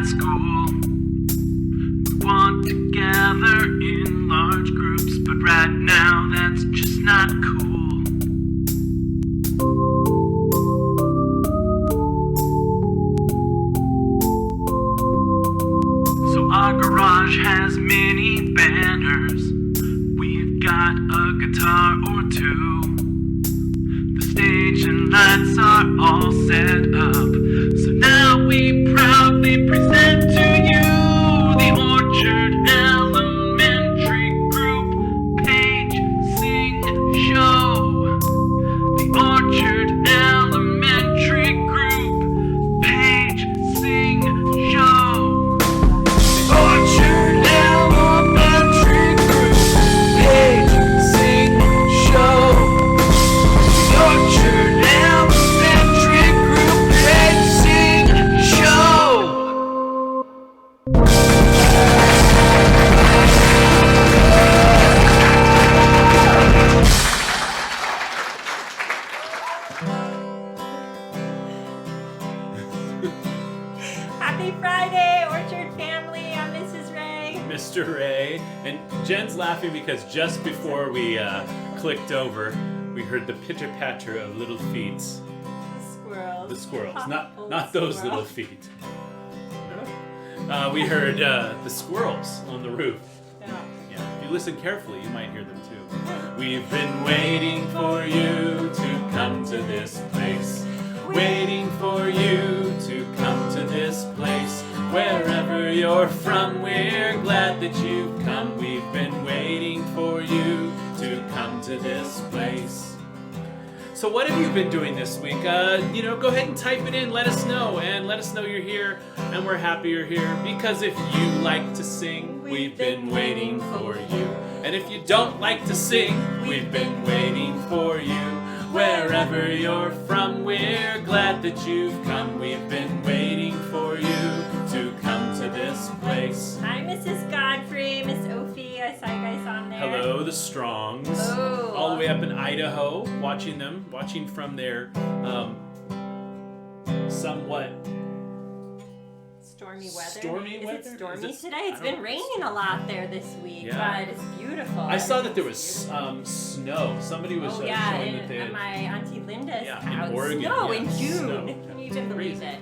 at school. We want to gather in large groups, but right now that's just not cool. So our garage has many banners. We've got a guitar or two. The stage and lights are all set up. So now we proudly present to you the Orchard Elementary Group Page Sing Show. The Orchard Elementary Group Page Sing Show. The Orchard Elementary Group Page Sing Show. The Orchard Elementary Group Page Sing Show. Happy Friday, Orchard family. I'm Mrs. Ray. Mr. Ray. And Jen's laughing because just before we clicked over, we heard the pitter-patter of little feet. The squirrels. The squirrels, Thoughtful not those squirrel. little feet. We heard the squirrels on the roof. Yeah. Yeah, if you listen carefully, you might hear them too. We've been waiting for you to come to this place. Waiting for you to come to this place. Wherever you're from, we're glad that you've come. We've been waiting for you to come to this place. So what have you been doing this week? Go ahead and type it in. Let us know. And let us know you're here. And we're happy you're here. Because if you like to sing, we've been waiting for you. And if you don't like to sing, we've been waiting for you. Wherever you're from, we're glad that you've come. We've been waiting for you to come to this place. Hi, Mrs. Godfrey, Miss Ophi. I saw you guys on there. Hello, the Strongs. Oh. All the way up in Idaho, watching from their somewhat Stormy weather. Stormy Is weather? it stormy Is it- today? It's I been don't- raining a lot there this week, Yeah. but it's beautiful. I saw that there was It's beautiful. snow. Somebody was Oh yeah, showing that they in had my Auntie Linda's Yeah, in house. Oregon, Snow yeah, in June. snow. Can you even believe Crazy. it?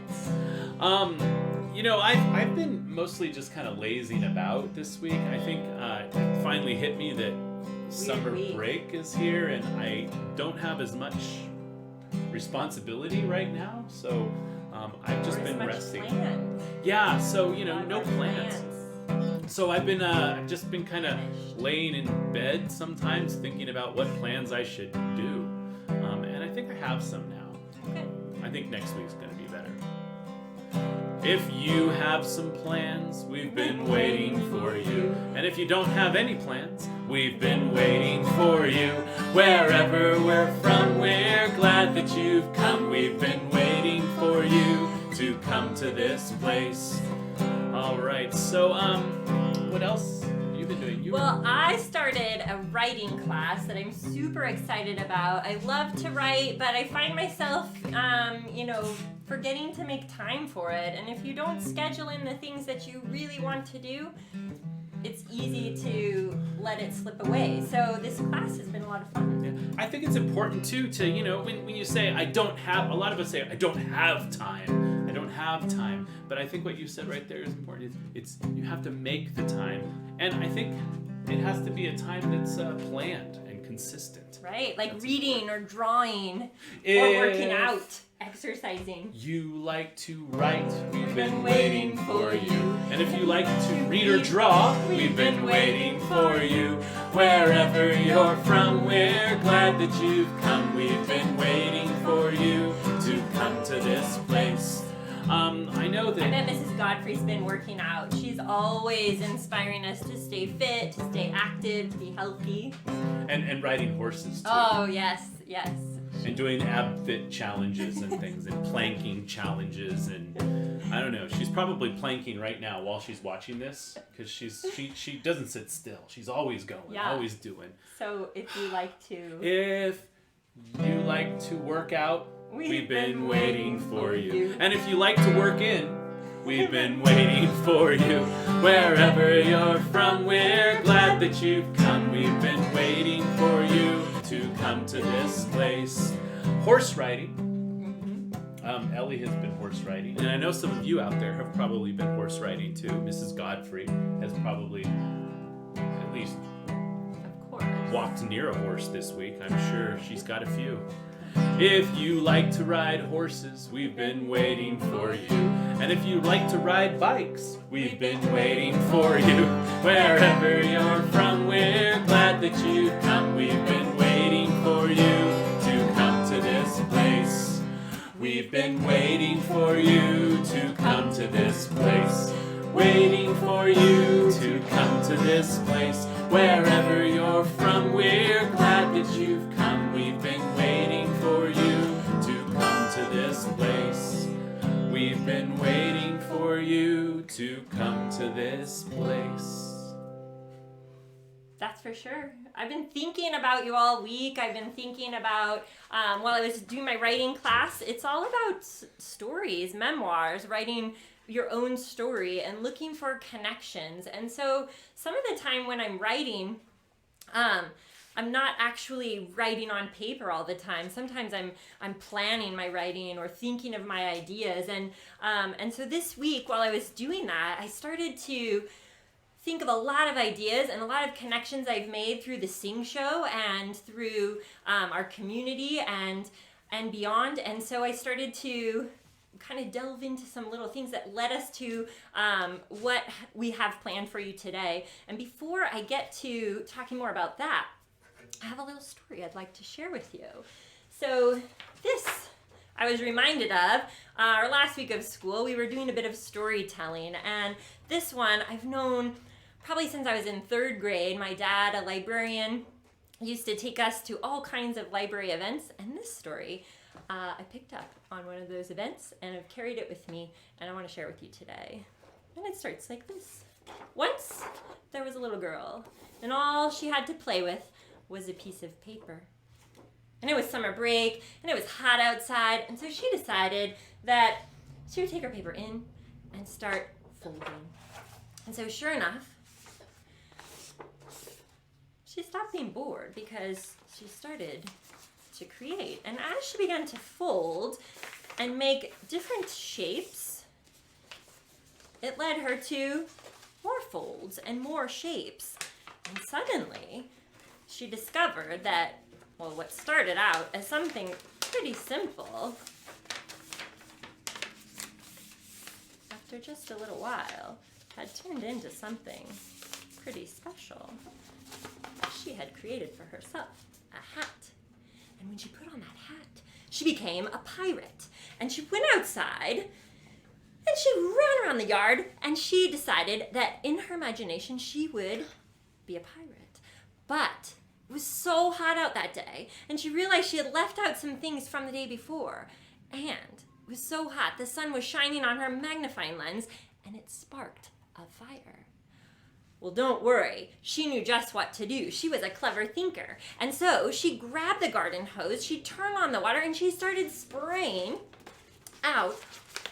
I've been mostly just kind of lazing about this week. I think it finally hit me that summer week. break is here and I don't have as much responsibility right now, so I've just Or as been much resting. planned. Yeah, so Lot no of plans. So I've just been kind of laying in bed sometimes thinking about what plans I should do, and I think I have some now. Okay. I think next week's gonna be better. If you have some plans, we've been waiting for you. And if you don't have any plans, we've been waiting for you. Wherever we're from, we're glad that you've come. We've been waiting for you to come to this place. All right, so what else have you been doing? Well, I started a writing class that I'm super excited about. I love to write, but I find myself, forgetting to make time for it. And if you don't schedule in the things that you really want to do, it's easy to let it slip away. So this class has been a lot of fun. Yeah. I think it's important too to, when you say a lot of us say I don't have time. I don't have time. But I think what you said right there is important. It's you have to make the time. And I think it has to be a time that's planned and consistent. Right? Like That's reading or drawing or If working out, exercising. You like to write, we've been waiting for you. And if you like to read or draw, we've been waiting for you. Wherever you're from, we're glad that you've come. We've been waiting for you to come to this place. I know that. I bet Mrs. Godfrey's been working out. She's always inspiring us to stay fit, to stay active, to be healthy. And riding horses too. Oh, yes. And doing ab fit challenges and things and planking challenges and I don't know. She's probably planking right now while she's watching this because she doesn't sit still. She's always going, Yeah. always doing. So if you like to... If you like to work out, we've been waiting for you. And if you like to work in, We've been waiting for you. Wherever you're from, we're glad that you've come. We've been waiting for you to come to this place. Horse riding. Ellie has been horse riding, and I know some of you out there have probably been horse riding too. Mrs. Godfrey has probably at least Of course. walked near a horse this week. I'm sure she's got a few. If you like to ride horses, we've been waiting for you. And if you like to ride bikes, we've been waiting for you. Wherever you're from, we're glad that you've come. We've been waiting for you to come to this place. We've been waiting for you to come to this place. Waiting for you to come to this place. Wherever you're from, we're glad that you've come. We've been waiting for you to come to this place. We've been waiting for you to come to this place. That's for sure. I've been thinking about you all week. I've been thinking about, while I was doing my writing class, it's all about stories, memoirs, writing your own story and looking for connections. And so some of the time when I'm writing, I'm not actually writing on paper all the time. Sometimes I'm planning my writing or thinking of my ideas. And so this week while I was doing that, I started to think of a lot of ideas and a lot of connections I've made through the Sing Show and through our community and beyond. And so I started to kind of delve into some little things that led us to what we have planned for you today. And before I get to talking more about that, I have a little story I'd like to share with you. So this I was reminded of our last week of school. We were doing a bit of storytelling, and this one I've known probably since I was in 3rd grade. My dad, a librarian, used to take us to all kinds of library events, and this story I picked up on one of those events, and I've carried it with me, and I want to share with you today. And it starts like this. Once there was a little girl, and all she had to play with was a piece of paper. And it was summer break, and it was hot outside, and so she decided that she would take her paper in and start folding. And so sure enough, she stopped being bored because she started to create. And as she began to fold and make different shapes, it led her to more folds and more shapes. And suddenly, she discovered that, well, what started out as something pretty simple, after just a little while, had turned into something pretty special. She had created for herself a hat. And when she put on that hat, she became a pirate. And she went outside, and she ran around the yard, and she decided that in her imagination she would be a pirate. But it was so hot out that day, and she realized she had left out some things from the day before. And it was so hot, the sun was shining on her magnifying lens, and it sparked a fire. Well, don't worry, she knew just what to do. She was a clever thinker. And so she grabbed the garden hose, she turned on the water, and she started spraying out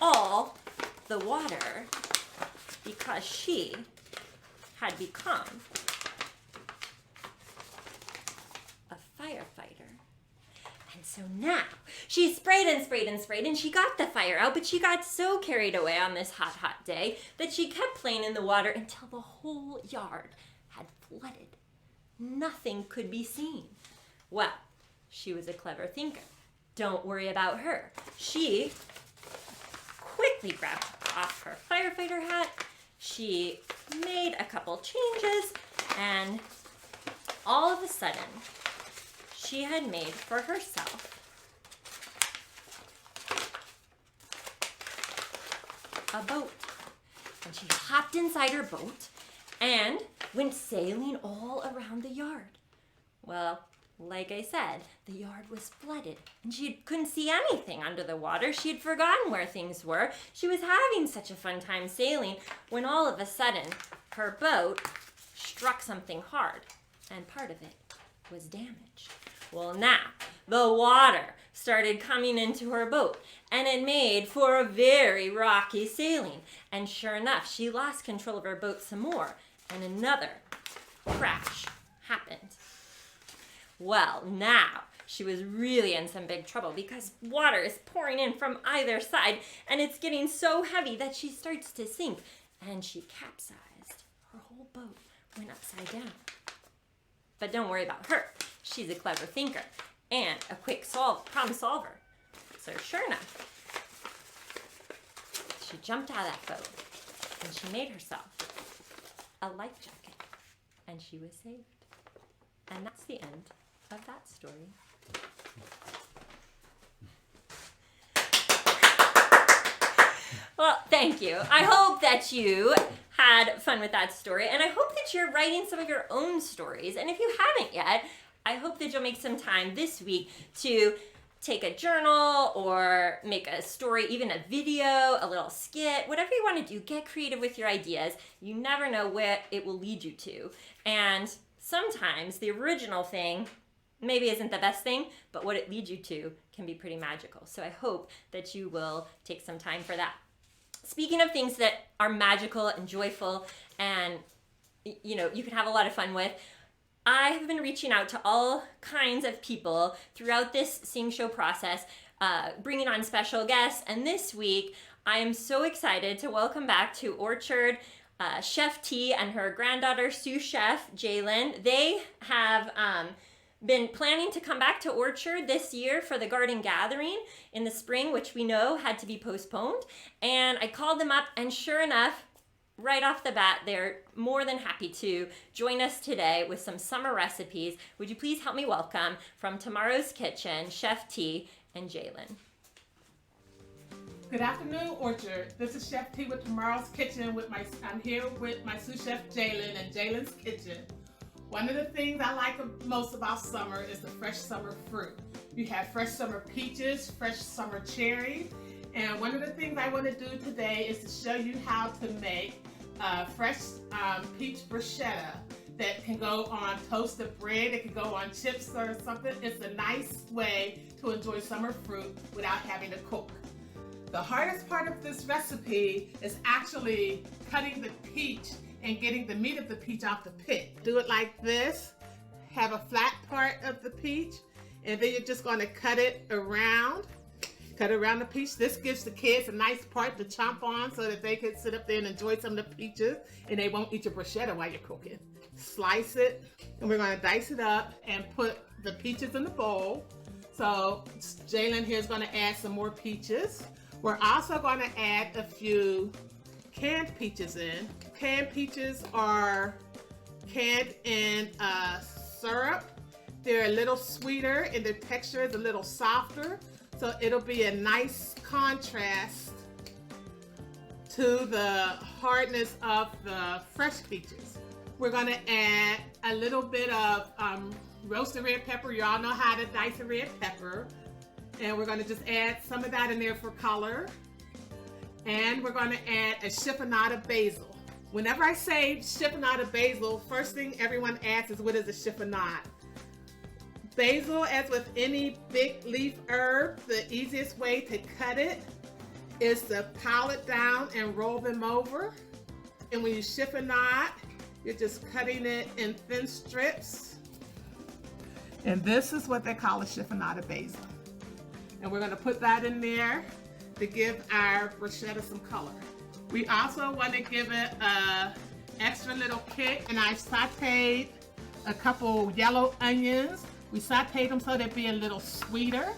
all the water because she had become a firefighter. And so now she sprayed and sprayed and sprayed, and she got the fire out, but she got so carried away on this hot, hot day that she kept playing in the water until the whole yard had flooded. Nothing could be seen. Well, she was a clever thinker. Don't worry about her. She quickly grabbed off her firefighter hat. She made a couple changes, and all of a sudden, she had made for herself a boat. And she hopped inside her boat and went sailing all around the yard. Well, like I said, the yard was flooded, and she couldn't see anything under the water. She had forgotten where things were. She was having such a fun time sailing when all of a sudden her boat struck something hard, and part of it was damaged. Well, now the water started coming into her boat, and it made for a very rocky sailing. And sure enough, she lost control of her boat some more, and another crash happened. Well, now she was really in some big trouble because water is pouring in from either side, and it's getting so heavy that she starts to sink, and she capsized. Her whole boat went upside down. But don't worry about her. She's a clever thinker and a quick problem solver. So sure enough, she jumped out of that boat and she made herself a life jacket, and she was saved. And that's the end of that story. Well, thank you. I hope that you had fun with that story, and I hope that you're writing some of your own stories. And if you haven't yet, I hope that you'll make some time this week to take a journal or make a story, even a video, a little skit, whatever you want to do. Get creative with your ideas. You never know where it will lead you to. And sometimes the original thing maybe isn't the best thing, but what it leads you to can be pretty magical. So I hope that you will take some time for that. Speaking of things that are magical and joyful and, you know, you can have a lot of fun with, I have been reaching out to all kinds of people throughout this Sing Show process, bringing on special guests. And this week, I am so excited to welcome back to Orchard Chef T and her granddaughter, Sous-Chef Jaylen. They have been planning to come back to Orchard this year for the garden gathering in the spring, which we know had to be postponed. And I called them up, and sure enough, right off the bat, they're more than happy to join us today with some summer recipes. Would you please help me welcome from Tomorrow's Kitchen, Chef T and Jaylen. Good afternoon, Orchard. This is Chef T with Tomorrow's Kitchen. I'm here with my sous chef Jaylen and Jaylen's Kitchen. One of the things I like most about summer is the fresh summer fruit. You have fresh summer peaches, fresh summer cherries, and one of the things I want to do today is to show you how to make fresh peach bruschetta that can go on toasted bread, it can go on chips or something. It's a nice way to enjoy summer fruit without having to cook. The hardest part of this recipe is actually cutting the peach and getting the meat of the peach off the pit. Do it like this. Have a flat part of the peach, and then you're just going to cut it around. Cut around the peach. This gives the kids a nice part to chomp on so that they can sit up there and enjoy some of the peaches, and they won't eat your bruschetta while you're cooking. Slice it, and we're going to dice it up and put the peaches in the bowl. So Jaylen here is going to add some more peaches. We're also going to add a few canned peaches in. Canned peaches are canned in syrup. They're a little sweeter and their texture is a little softer. So it'll be a nice contrast to the hardness of the fresh peaches. We're going to add a little bit of roasted red pepper. You all know how to dice a red pepper. And we're going to just add some of that in there for color. And we're going to add a chiffonade of basil. Whenever I say chiffonade of basil, first thing everyone asks is, what is a chiffonade? Basil, as with any big leaf herb, the easiest way to cut it is to pile it down and roll them over. And when you chiffonade, you're just cutting it in thin strips. And this is what they call a chiffonade of basil. And we're going to put that in there to give our bruschetta some color. We also want to give it an extra little kick, and I sauteed a couple yellow onions. We sauteed them so they'd be a little sweeter.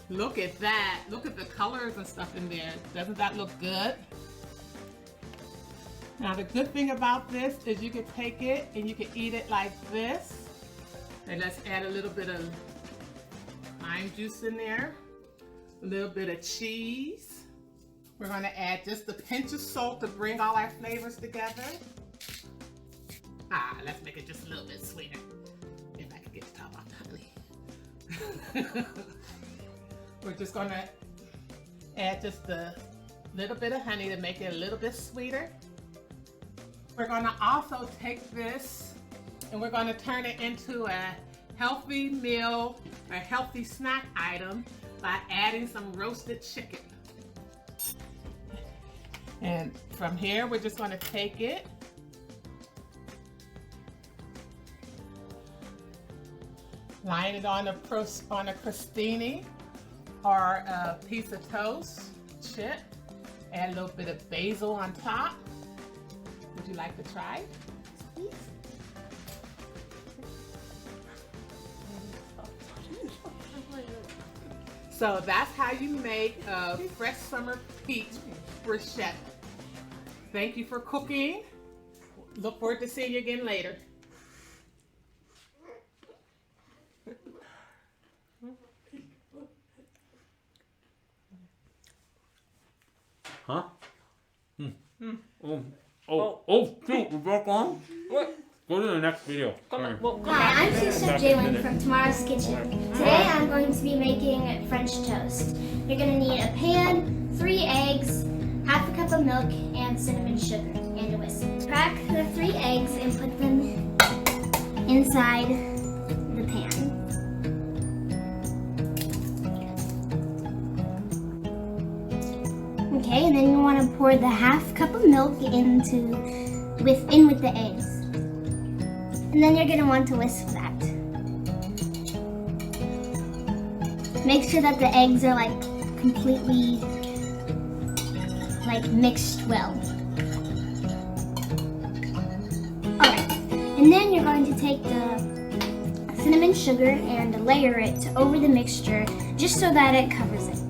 Look at that. Look at the colors and stuff in there. Doesn't that look good? Now the good thing about this is you can take it and you can eat it like this. And let's add a little bit of lime juice in there. A little bit of cheese. We're going to add just a pinch of salt to bring all our flavors together. Let's make it just a little bit sweeter. If I can get the top off the honey. We're just going to add just a little bit of honey to make it a little bit sweeter. We're going to also take this and we're going to turn it into a healthy meal or healthy snack item by adding some roasted chicken. And from here, we're just going to take it, line it on a crostini or a piece of toast, chip, add a little bit of basil on top. Would you like to try? So that's how you make a fresh summer peach bruschetta. Thank you for cooking. Look forward to seeing you again later. Huh? Oh, shoot, we're back on? What? Go to the next video. Hi, I'm Sous-Chef Jaylen from Tomorrow's Kitchen. Today I'm going to be making French toast. You're going to need a pan, 3 eggs, half a cup of milk, and cinnamon sugar, and a whisk. Crack the 3 eggs and put them inside the pan. Okay, and then you want to pour the half cup of milk in with the eggs. And then you're going to want to whisk that. Make sure that the eggs are completely mixed well. Alright, and then you're going to take the cinnamon sugar and layer it over the mixture just so that it covers it.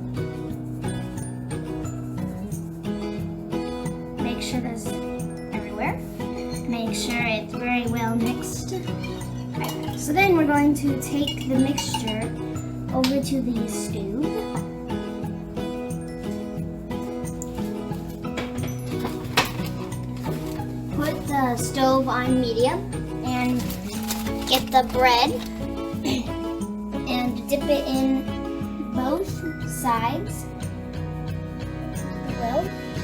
Make sure there's everywhere. Make sure it's very well mixed. Right. So then we're going to take the mixture over to the stove. Put the stove on medium and get the bread and dip it in both sides.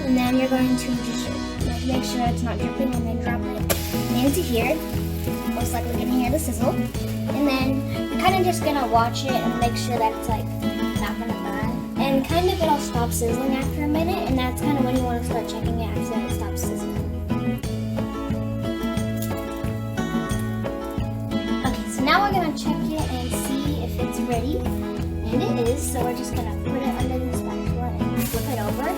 And then you're going to just make sure it's not dripping and then drop it into here. Most likely going to hear the sizzle. And then you're kind of just going to watch it and make sure that it's not going to burn. And kind of it'll stop sizzling after a minute, and that's kind of when you want to start checking it after it stops sizzling. Okay, so now we're going to check it and see if it's ready. And it is, so we're just going to put it under the spatula and flip it over.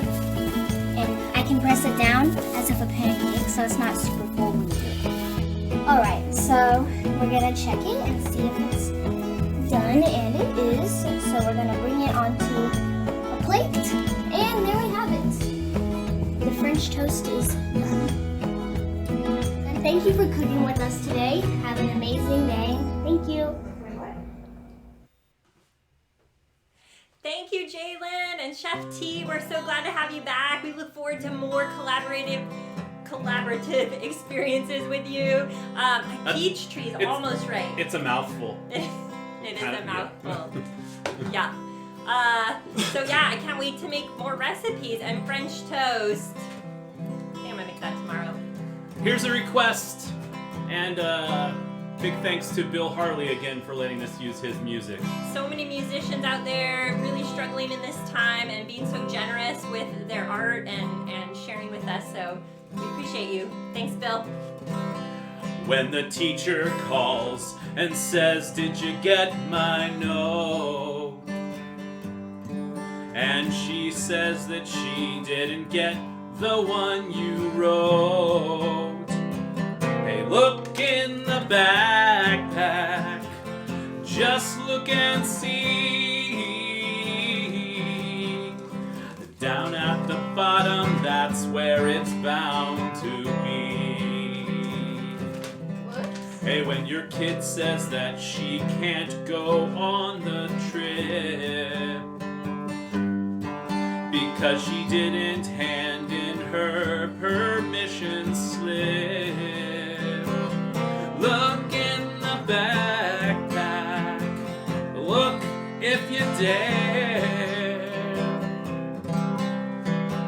And I can press it down as if a pancake, so it's not super full when you do it. Alright, so we're going to check it and see if it's done, and it is. So we're going to bring it onto a plate, and there we have it. The French toast is done. And thank you for cooking with us today. Have an amazing day. Thank you. Thank you, Jaylen and Chef T. We're so glad to have you back. We look forward to more collaborative experiences with you. Peach tree's almost right. It's a mouthful. It is a mouthful. Yeah. So yeah, I can't wait to make more recipes and French toast. I think I'm gonna make that tomorrow. Here's a request, and big thanks to Bill Harley again for letting us use his music. So many musicians out there really struggling in this time and being so generous with their art and sharing with us. So we appreciate you. Thanks, Bill. When the teacher calls and says, "Did you get my note?" And she says that she didn't get the one you wrote. Hey, look in the backpack, just look and see. Down at the bottom, that's where it's bound to be. Hey, when your kid says that she can't go on the trip because she didn't hand in her permission slip, look in the backpack, look if you dare.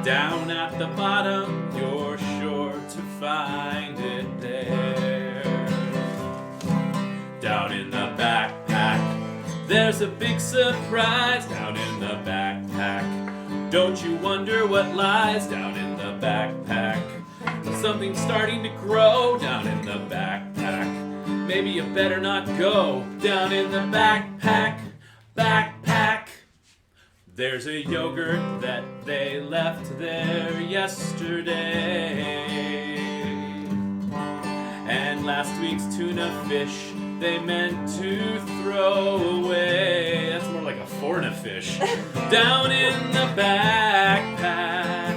Down at the bottom, you're sure to find it there. Down in the back there's a big surprise down in the backpack. Don't you wonder what lies down in the backpack? Something's starting to grow down in the backpack. Maybe you better not go down in the backpack. Backpack. There's a yogurt that they left there yesterday. And last week's tuna fish they meant to throw away. That's more like a foreign fish. Down in the backpack,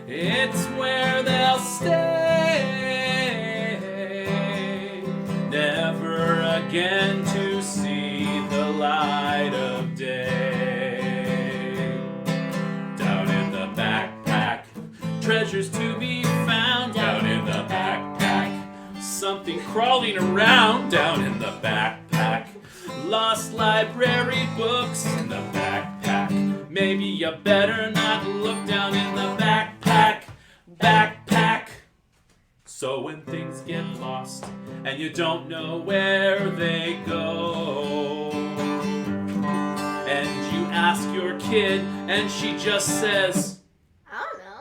it's where they'll stay, never again to see the light of day. Down in the backpack, treasures to be found down in the backpack. Something crawling around down in the backpack. Lost library books in the backpack. Maybe you better not look down in the backpack. Backpack. So when things get lost and you don't know where they go, and you ask your kid and she just says, I don't know.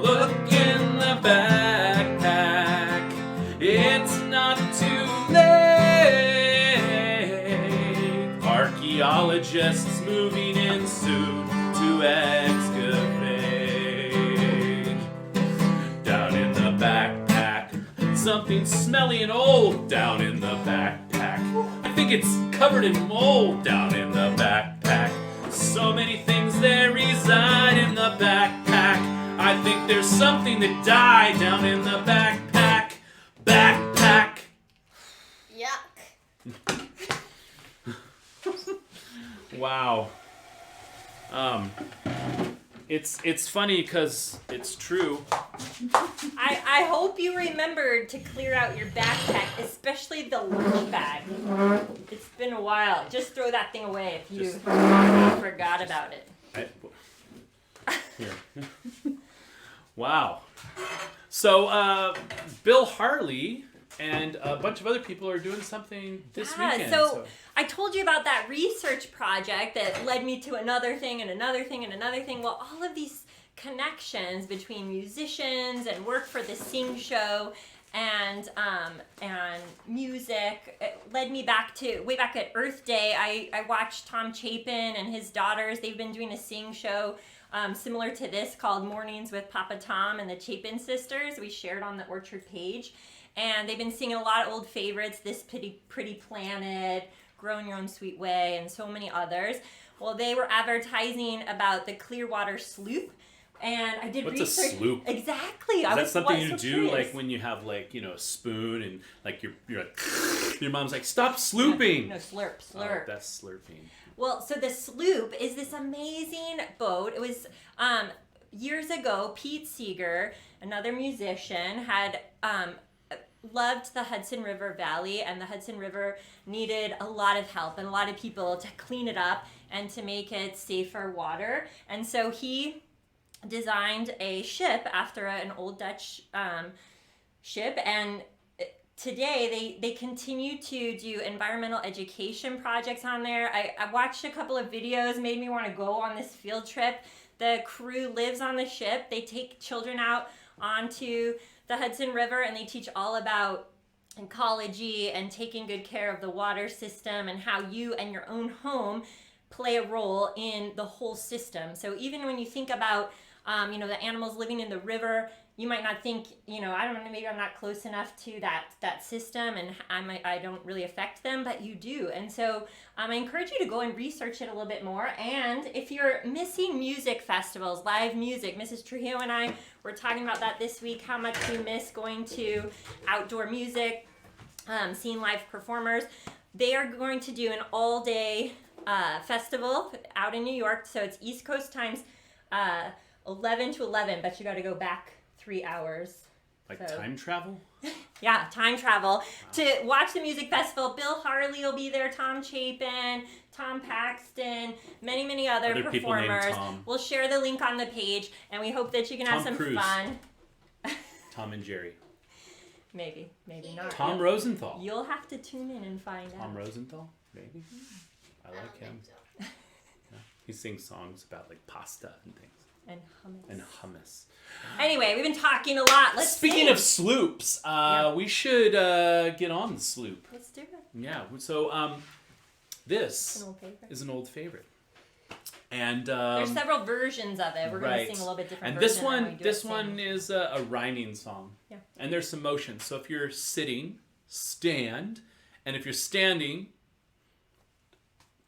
look in the backpack. It's not too late. Archaeologists moving in soon to excavate. Down in the backpack, something smelly and old down in the backpack. I think it's covered in mold down in the backpack. So many things there reside in the backpack. I think there's something that died down in the backpack. Backpack. Yuck. Wow. It's funny because it's true. I hope you remembered to clear out your backpack, especially the lunch bag. It's been a while. Just throw that thing away if you forgot about it. Here. Wow. So, Bill Harley and a bunch of other people are doing something this weekend. So I told you about that research project that led me to another thing and another thing and another thing. Well, all of these connections between musicians and work for the Sing Show and music, it led me back to way back at Earth Day. I watched Tom Chapin and his daughters. They've been doing a Sing Show similar to this called Mornings with Papa Tom and the Chapin Sisters. We shared on the Orchard page. And they've been singing a lot of old favorites, This Pretty Planet, Grow in Your Own Sweet Way, and so many others. Well, they were advertising about the Clearwater Sloop. And I did What's research. a sloop? Exactly. Is that something you do curious. like when you have like, a spoon and like you're like, your mom's like, stop slooping. No, slurp. Oh, that's slurping. Well, so the sloop is this amazing boat. It was years ago, Pete Seeger, another musician, had loved the Hudson River Valley, and the Hudson River needed a lot of help and a lot of people to clean it up and to make it safer water. And so he designed a ship after an old Dutch ship, and today they continue to do environmental education projects on there. I watched a couple of videos, made me want to go on this field trip. The crew lives on the ship. They take children out onto the Hudson River and they teach all about ecology and taking good care of the water system and how you and your own home play a role in the whole system. So even when you think about the animals living in the river, you might not think, I don't know, maybe I'm not close enough to that system and I don't really affect them, but you do. And so I encourage you to go and research it a little bit more. And if you're missing music festivals, live music, Mrs. Trujillo and I were talking about that this week, how much we miss going to outdoor music, seeing live performers. They are going to do an all-day festival out in New York. So it's East Coast times 11 to 11, but you got to go back 3 hours. Like time travel? Yeah, time travel to watch the music festival. Bill Harley will be there, Tom Chapin, Tom Paxton, many other performers. Named Tom. We'll share the link on the page, and we hope that you can have some Cruise. fun. Tom and Jerry. Maybe not. Tom You'll- Rosenthal. You'll have to tune in and find Tom out. Rosenthal, maybe. I like don't him. think so. He sings songs about like pasta and things And hummus. and hummus. Anyway, we've been talking a lot. Let's Speaking sing. of sloops, we should get on the sloop. Let's do it. Yeah. So this An old favorite. is an old favorite, and There's several versions of it. We're going right. to sing a little bit different and version this than how we one, do this it one sing. is a rhyming song. Yeah. And there's some motion. So if you're sitting, stand, and if you're standing,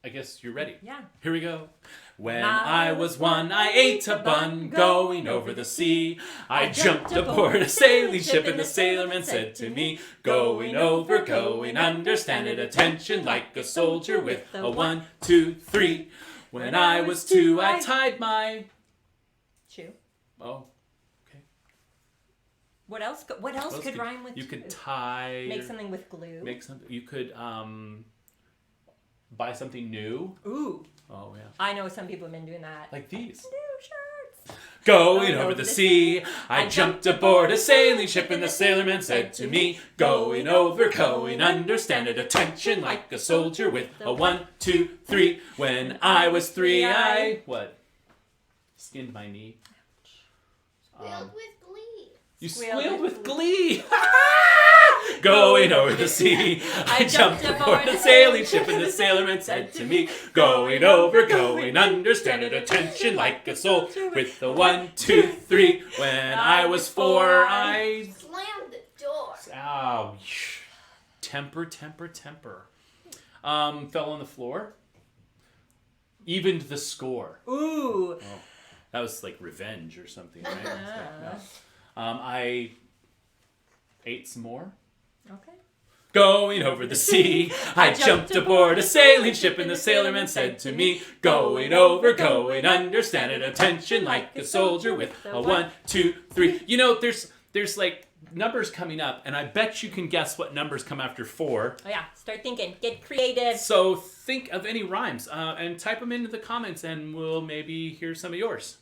I guess you're ready. Yeah. Here we go. When I I was one, I ate a bun going over the sea. I jumped aboard a sailing ship, and the sailorman said to me, going over, going under, stand at attention like a soldier with a 1, 2, 3. When I was 2, I tied my... Shoe. Oh, What else? What else could rhyme with? You two? could tie... Make something with glue. Make something. You could buy something new. Ooh. Oh, yeah. I know some people have been doing that. Like these. New shirts. Going over the sea, I jumped aboard a sailing ship, and the sailorman said to me, going over, going under, stand at attention like a soldier with a 1, 2, 3. When I was 3, I... What? Skinned my knee. Squealed with glee. You Squealed squealed with with glee. Going over the sea, I jumped aboard a sailing ship, and the sailorman said to me, going over, going under, stand at attention like a soldier with a 1, 2, 3. When I was 4, I... Slammed the door. Ow. Temper. Fell on the floor. Evened the score. Ooh. Oh, that was like revenge or something, right? Ah. I ate some more. Okay. Going over the sea, I jumped aboard a sailing ship, and the sailorman said to me, going over, going under, stand at attention like a soldier with a 1, 2, 3. You know, there's like numbers coming up, and I bet you can guess what numbers come after 4. Oh yeah. Start thinking. Get creative. So think of any rhymes and type them into the comments, and we'll maybe hear some of yours.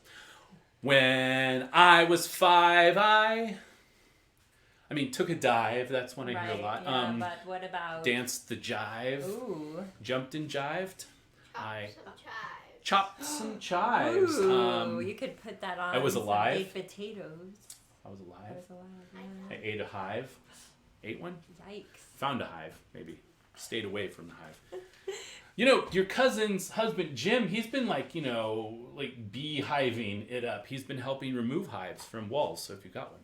When I was 5, I took a dive. That's one I hear a lot. Yeah, but what about? Danced the jive. Ooh. Jumped and jived. I Some chives. chopped some chives. Ooh. You could put that on. I was some alive. baked potatoes. I was I alive. was alive. I ate a hive. Ate one. Yeah. Yikes. Found a hive, maybe. Stayed away from the hive. You know, your cousin's husband, Jim, he's been like beehiving it up. He's been helping remove hives from walls. So if you got one,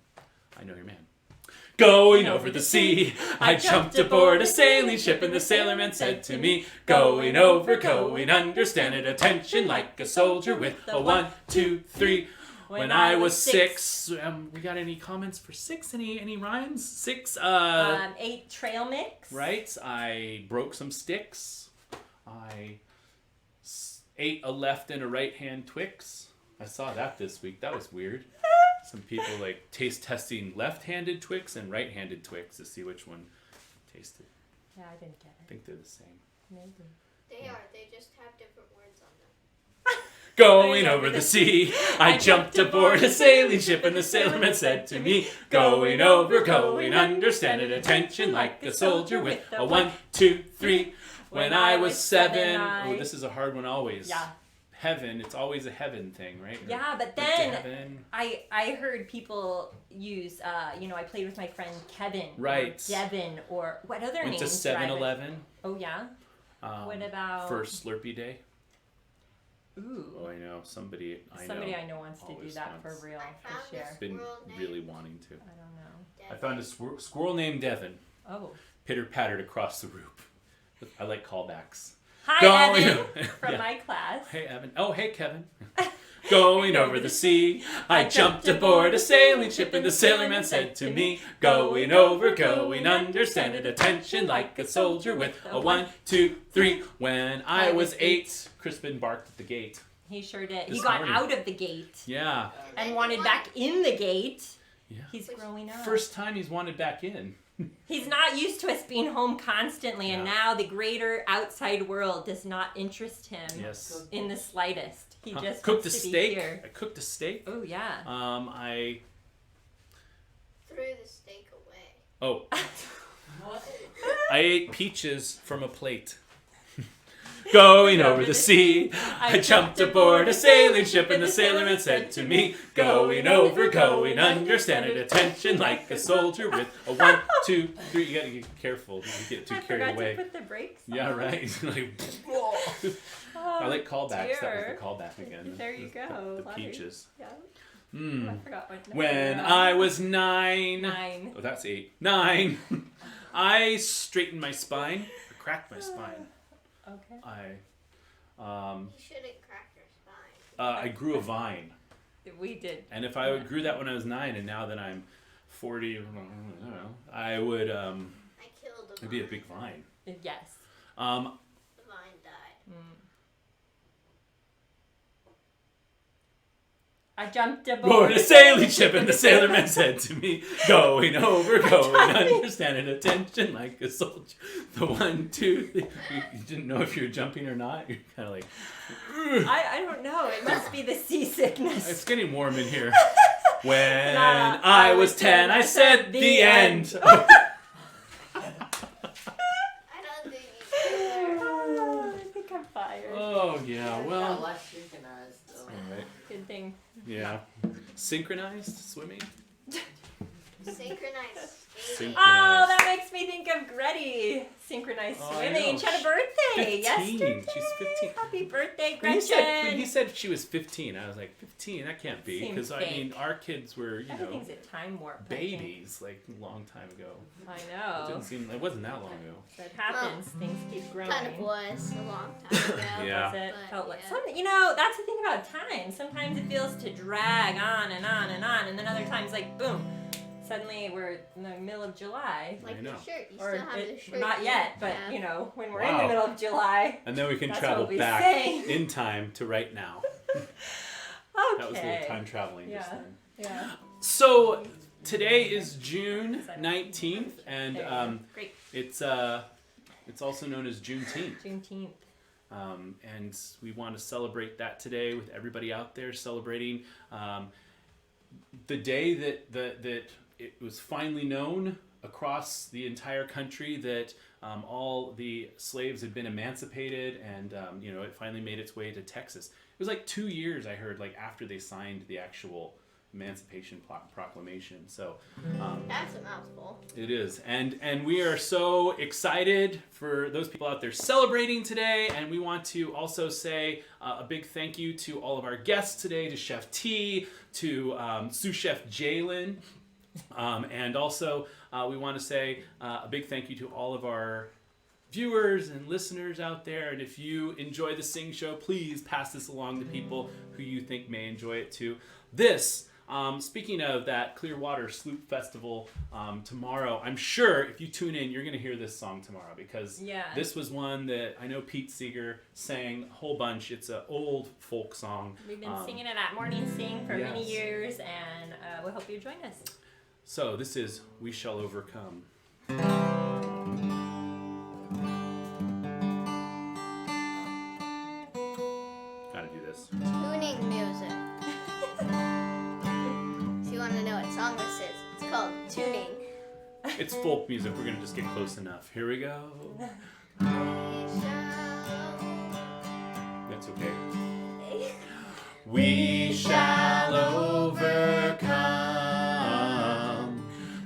I know your man. Going over the sea, I jumped aboard a sailing ship, and the sailorman said to me, going over, going under, stand at attention like a soldier with a 1, 2, 3. When I was 6, we got any comments for 6? Any rhymes? 6. 8 trail mix. Right. I broke some sticks. I ate a left and a right hand Twix. I saw that this week. That was weird. Some people like taste testing left-handed Twix and right-handed Twix to see which one tasted. Yeah, I didn't get I it. think they're the same. Maybe. They are. They just have different words on them. Going over the sea, I jumped aboard a sailing ship, and the sailorman said to me, going over, going under, stand at attention like a soldier with a 1, 2, 3. When I was 7, oh, this is a hard one always. Yeah. Heaven, it's always a heaven thing, right? Yeah, but Like to then heaven. I heard people use, I played with my friend Kevin. Right. Or Devin, or what other Went names? to do I have? 7-Eleven. Oh, yeah? What about... For Slurpee Day. Ooh. Oh, I know. Somebody Somebody I know wants to do always that wants. for real I found this year. this Been squirrel really named wanting to. I don't know. I found a squirrel named Devin. Oh. Pitter-pattered across the roof. I like callbacks. Hi, Evan, Yeah. from my class. Hey, Evan. Oh, hey, Kevin. Going over the sea, I jumped aboard a sailing ship, and the sailorman said to me, going over, going under, stand at attention like a soldier with a 1, 2, 3. When I was 8, Crispin barked at the gate. He sure did. He This got morning. out of the gate Yeah. and wanted back in the gate. Yeah. He's growing up. First time he's wanted back in. He's not used to us being home constantly, and Yeah. now the greater outside world does not interest him Yes. in the slightest. He just Cooked a wants to be steak. here. I cooked a steak. Oh yeah. I threw the steak away. Oh. I ate peaches from a plate. Going over the sea, I jumped aboard a sailing ship, and the sailorman said to me, going over, going under, stand at attention like a soldier with a 1, 2, 3. You gotta get careful. You get too carried away. I forgot to put the brakes on. Yeah, right. Like, I like callbacks. That was the callback again. There you go. The peaches. Yeah. Mm. I forgot what number When we're on. I was 9. 9. Oh, that's 8. 9. I straightened my spine. I cracked my spine. Okay. You shouldn't crack your spine. I grew a vine. We did. And if I grew that when I was 9, and now that I'm 40, I don't know, I would I killed a it'd be a vine. big vine. Yes. The vine died. I jumped aboard Board a sailing ship, and the sailorman said to me, going over, going under, stand at attention like a soldier. The 1, 2, 3. You didn't know if you were jumping or not. You're kind of like, I don't know. It must be the seasickness. it's getting warm in here. When I was 10, I said the end. I don't think you did. Oh, I think I'm fired. Oh, yeah, well. less synchronized though. All right. Good thing. Yeah. Synchronized swimming? Synchronized skating. Synchronized. Oh, that makes me think of Gretty. Synchronized Oh, I swimming. know. She had a birthday 15. yesterday. She's 15. Happy birthday, When Gretchen. he said she was 15, I was like, 15? That can't be. Seems Because, I mean, fake. our kids were, you know, Everything's a time warp. I think. babies, like, a long time ago. I It know. didn't seem, it wasn't that long ago. That happens. Things keep growing. Kind of was a long time ago. Yeah. It But, felt like yeah. you know, that's the thing about time. Sometimes it feels to drag on and on and on, and then other times, like, boom, suddenly we're in the middle of July. Like I know. the shirt. You Or still have the shirt. not you yet, but have. you know, when we're in the Wow. middle of July. And then we can That's travel what we back say. in time to right now. Okay. That was a little time traveling just Yeah. then. Yeah. So, today is June 19th, and There you go. Great. it's also known as Juneteenth. Juneteenth. And we want to celebrate that today with everybody out there celebrating the day that it was finally known across the entire country that all the slaves had been emancipated, and you know, it finally made its way to Texas. It was like 2 years, I heard, like after they signed the actual Emancipation Proclamation. So That's a mouthful. it is, and we are so excited for those people out there celebrating today, and we want to also say a big thank you to all of our guests today, to Chef T, to Sous-Chef Jaylen, and also we want to say a big thank you to all of our viewers and listeners out there. And if you enjoy the Sing Show, please pass this along to people who you think may enjoy it too. This speaking of that Clearwater Sloop Festival tomorrow, I'm sure if you tune in, you're going to hear this song tomorrow, because this was one that I know Pete Seeger sang a whole bunch. It's an old folk song. We've been singing it at Morning Sing for many yes. years, and we hope you join us. So this is We Shall Overcome. Gotta do this. Tuning music. So you want to know what song this is? It's called Tuning. It's folk music. We're gonna just get close enough. Here we go. We shall- That's okay. We shall overcome.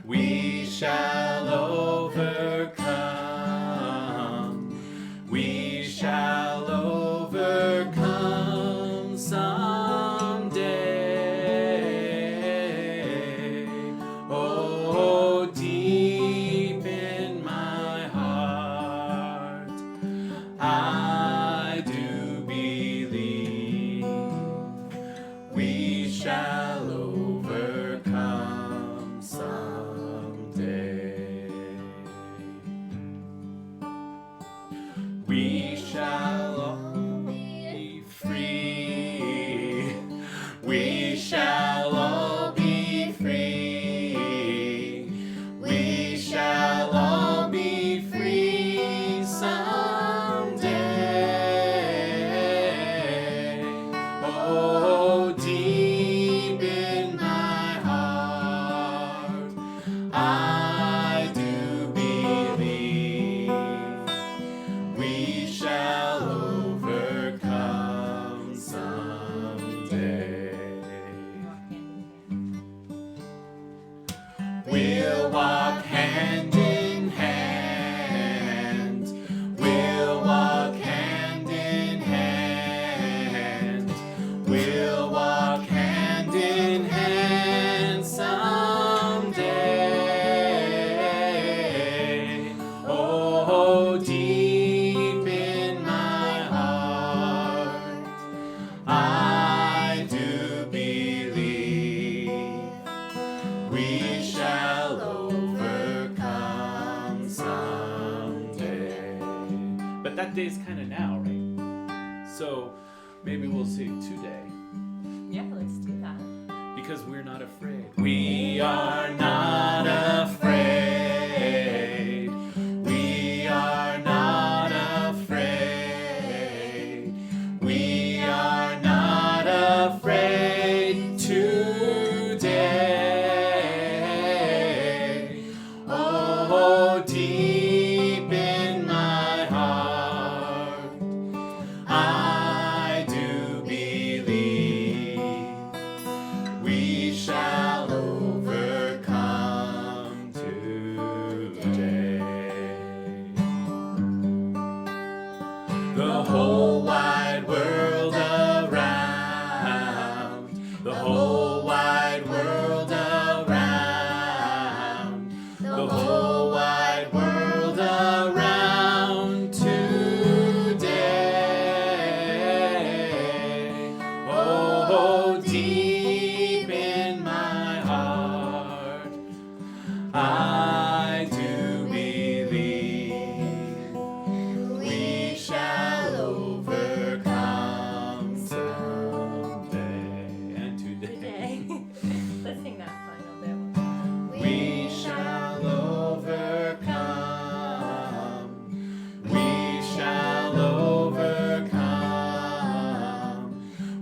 We shall overcome. We shall overcome someday. Oh, deep in my heart, I do believe we We'll walk hand in hand. We'll walk hand in hand. We'll walk hand in hand someday. Oh, deep in my heart, I do believe we shall overcome someday. But that day's kind of now, right? So maybe we'll sing today. Yeah, let's do that. Because we're not afraid. We are not afraid. We are not afraid. We are not afraid today. Oh, deep in my heart, I do believe we shall overcome today. The whole wide world around, the whole wide world around, the whole wide world around today. Oh, deep in my heart, I do believe we shall overcome someday and today. Let's sing that final bit. We shall overcome. We shall overcome.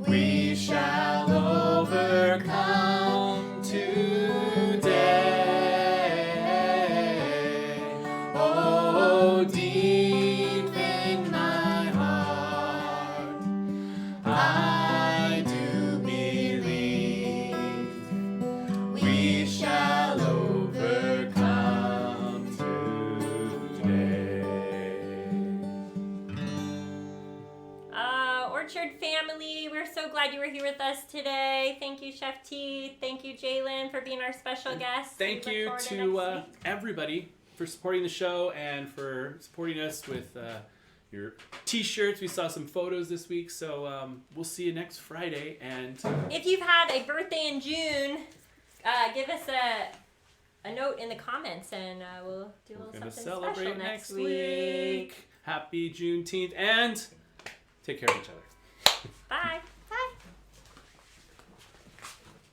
We shall overcome today. Oh, deep in my heart, I do believe we shall overcome today. Orchard family, we're so glad you were here with us today. Thank you, Chef T. Thank you, Jaylen, for being our special guest. Thank We you look forward to next week. everybody for supporting the show and for supporting us with your t-shirts. We saw some photos this week, so we'll see you next Friday. And If you've had a birthday in June, give us a note in the comments, and we'll do a we're little going to something celebrate special next week. Happy Juneteenth, and take care of each other. Bye.